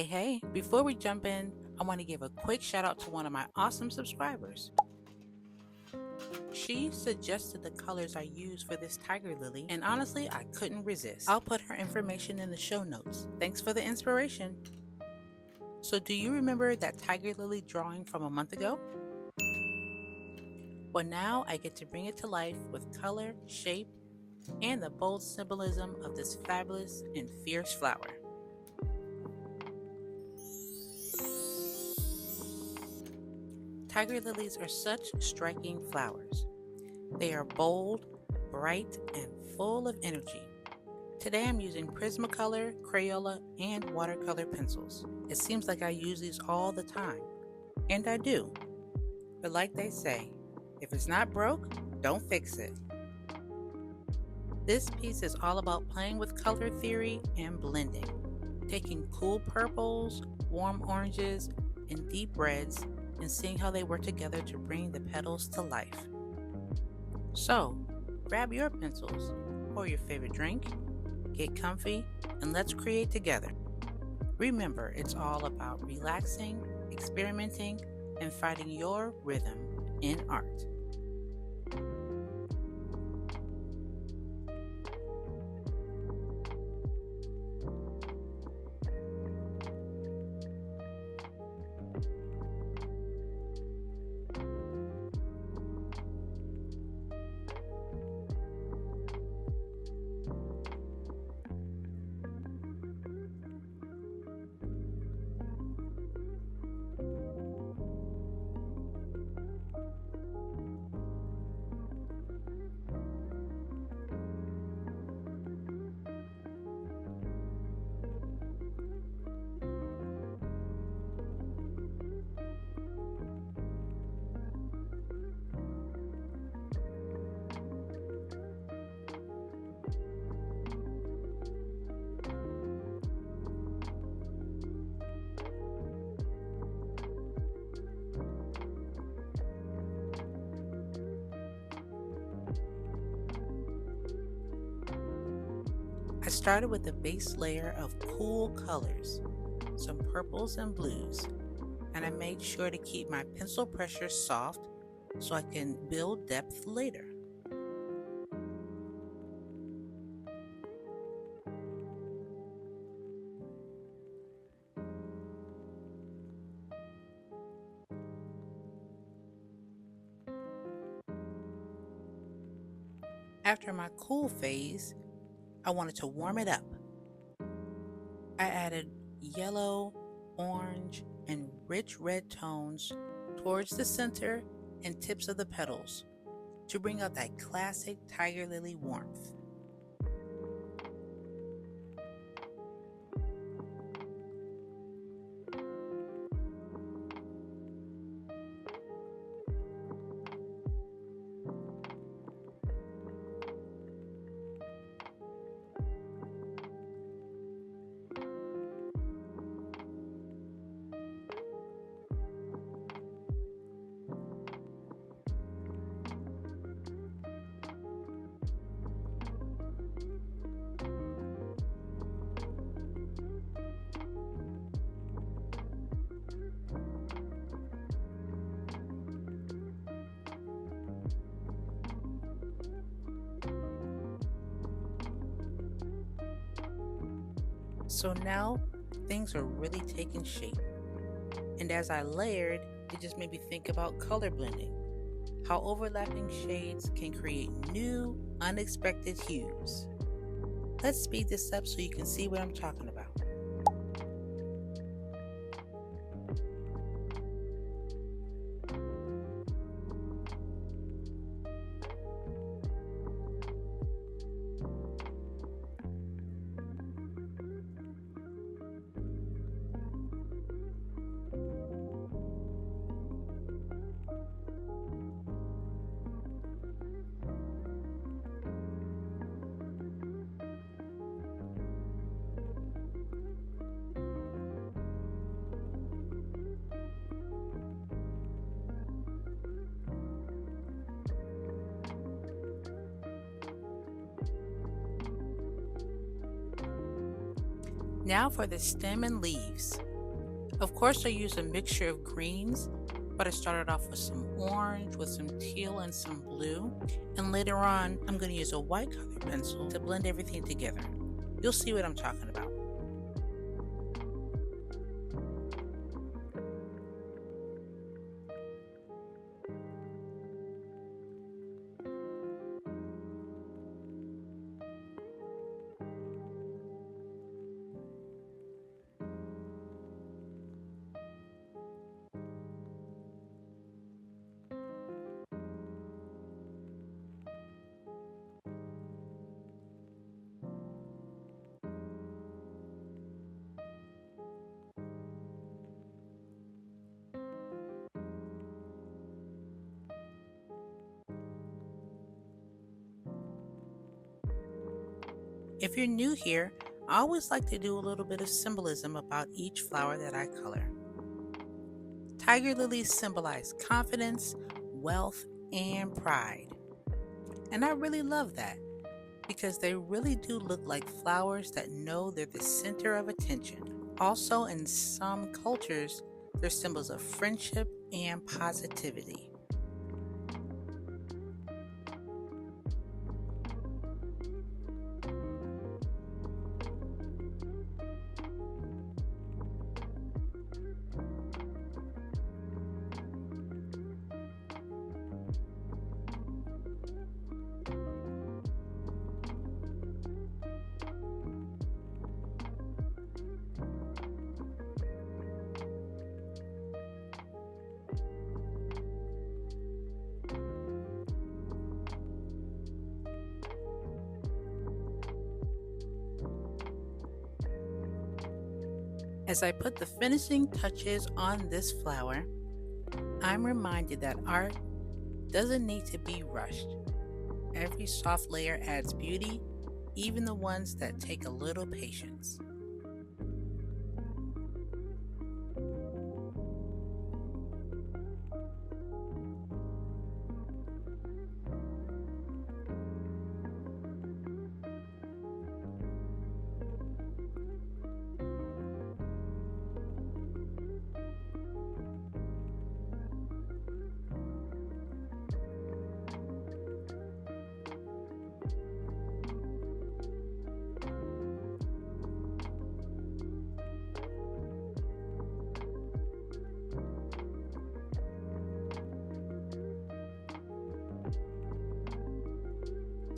Hey, before we jump in, I want to give a quick shout out to one of my awesome subscribers. She suggested the colors I use for this tiger lily, and honestly, I couldn't resist. I'll put her information in the show notes. Thanks for the inspiration. So, do you remember that tiger lily drawing from a month ago? Well, now I get to bring it to life with color, shape, and the bold symbolism of this fabulous and fierce flower. Tiger lilies are such striking flowers. They are bold, bright, and full of energy. Today I'm using Prismacolor, Crayola, and watercolor pencils. It seems like I use these all the time, and I do. But like they say, if it's not broke, don't fix it. This piece is all about playing with color theory and blending, taking cool purples, warm oranges, and deep reds, and seeing how they work together to bring the petals to life. So, grab your pencils, pour your favorite drink, get comfy, and let's create together. Remember, it's all about relaxing, experimenting, and finding your rhythm in art. I started with a base layer of cool colors, some purples and blues, and I made sure to keep my pencil pressure soft so I can build depth later. After my cool phase, I wanted to warm it up. I added yellow, orange, and rich red tones towards the center and tips of the petals to bring out that classic tiger lily warmth. So now things are really taking shape. And as I layered, it just made me think about color blending, how overlapping shades can create new, unexpected hues. Let's speed this up so you can see what I'm talking about. Now for the stem and leaves. Of course I used a mixture of greens, but I started off with some orange, with some teal and some blue. And later on, I'm going to use a white color pencil to blend everything together. You'll see what I'm talking about. If you're new here, I always like to do a little bit of symbolism about each flower that I color. Tiger lilies symbolize confidence, wealth, and pride. And I really love that because they really do look like flowers that know they're the center of attention. Also, in some cultures, they're symbols of friendship and positivity. As I put the finishing touches on this flower, I'm reminded that art doesn't need to be rushed. Every soft layer adds beauty, even the ones that take a little patience.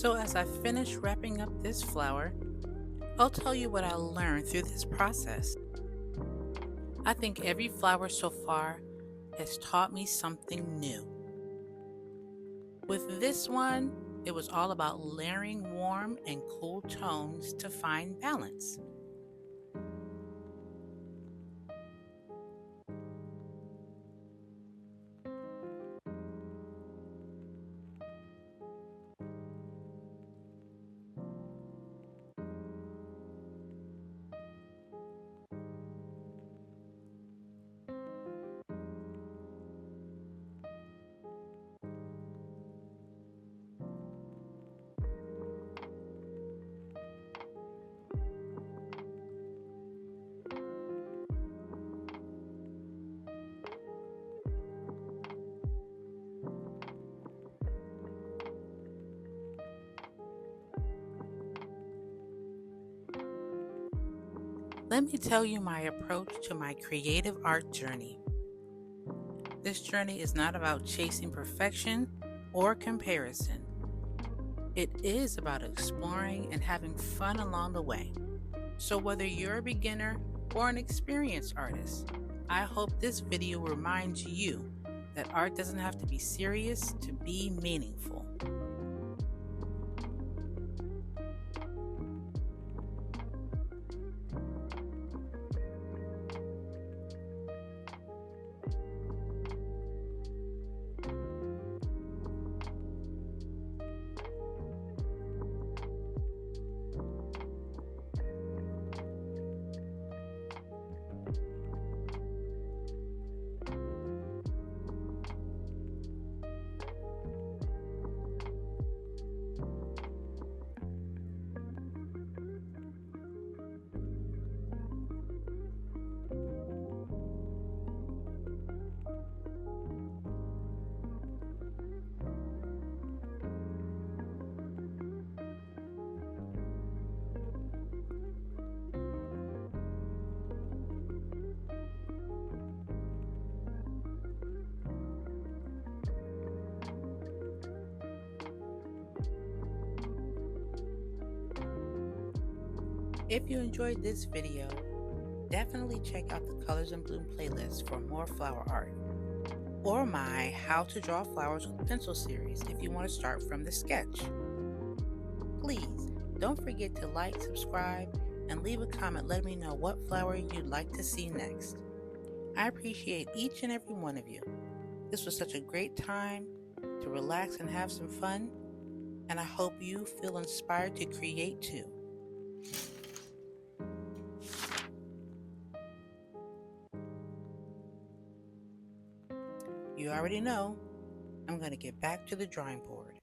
So as I finish wrapping up this flower, I'll tell you what I learned through this process. I think every flower so far has taught me something new. With this one, it was all about layering warm and cool tones to find balance. Let me tell you my approach to my creative art journey. This journey is not about chasing perfection or comparison. It is about exploring and having fun along the way. So whether you're a beginner or an experienced artist, I hope this video reminds you that art doesn't have to be serious to be meaningful. If you enjoyed this video, definitely check out the Colors in Bloom playlist for more flower art, or my How to Draw Flowers with Pencil series if you want to start from the sketch. Please don't forget to like, subscribe, and leave a comment letting me know what flower you'd like to see next. I appreciate each and every one of you. This was such a great time to relax and have some fun, and I hope you feel inspired to create too. You already know, I'm going to get back to the drawing board.